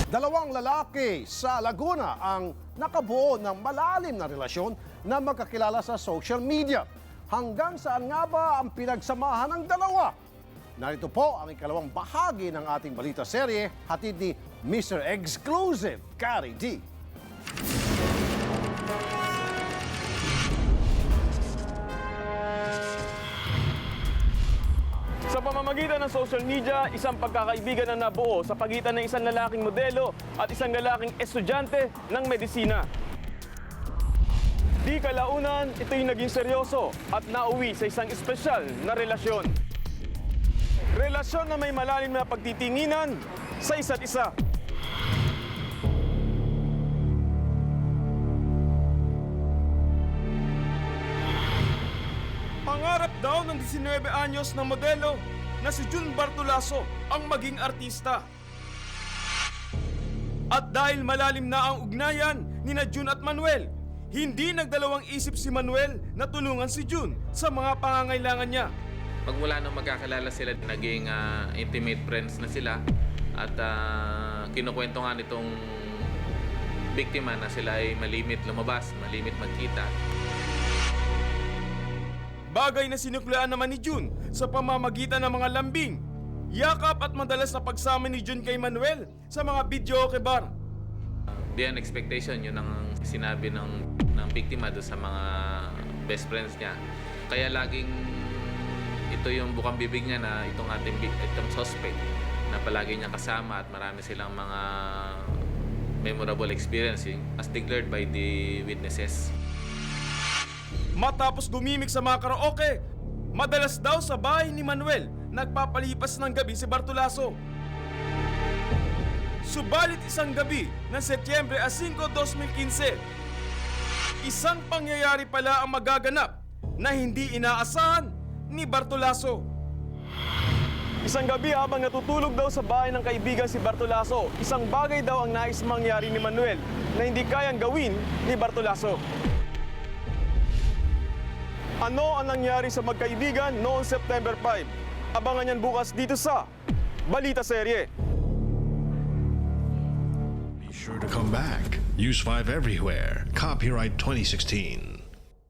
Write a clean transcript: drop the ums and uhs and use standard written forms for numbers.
Dalawang lalaki sa Laguna ang nakabuo ng malalim na relasyon na magkakilala sa social media. Hanggang saan nga ba ang pinagsamahan ng dalawa? Narito po ang ikalawang bahagi ng ating balita serye, hatid ni Mr. Exclusive, Kari D. Sa pamamagitan ng social media, isang pagkakaibigan na nabuo sa pagitan ng isang lalaking modelo at isang lalaking estudyante ng medisina. Di kalaunan, ito'y naging seryoso at nauwi sa isang espesyal na relasyon. Relasyon na may malalim na pagtitinginan sa isa't isa. Pangarap daw ng 19 anyos na modelo na si June Bartolaso ang maging artista. At dahil malalim na ang ugnayan ni na June at Manuel, hindi nagdalawang isip si Manuel na tulungan si June sa mga pangangailangan niya. Pagmula nung magkakilala sila, naging intimate friends na sila at kinukwento nga nitong biktima na sila ay malimit lumabas, malimit magkita. Bagay na sinuklaan naman ni June sa pamamagitan ng mga lambing, yakap at madalas na pagsama ni June kay Manuel sa mga video kay bar. Beyond expectation, yun ang sinabi ng biktima doon sa mga best friends niya. Kaya laging ito yung bukang bibig niya na itong suspect na palagi niya kasama at marami silang mga memorable experience as declared by the witnesses. Matapos gumimik sa mga karaoke, madalas daw sa bahay ni Manuel nagpapalipas ng gabi si Bartolaso. Subalit isang gabi ng Setyembre 5, 2015, isang pangyayari pala ang magaganap na hindi inaasahan ni Bartolaso. Isang gabi habang natutulog daw sa bahay ng kaibigan si Bartolaso, isang bagay daw ang nais mangyari ni Manuel na hindi kayang gawin ni Bartolaso. Ano ang nangyari sa magkaibigan noong September 5? Abangan yan bukas dito sa Balita Serye. Be sure to come back. Use 5 everywhere. Copyright 2016.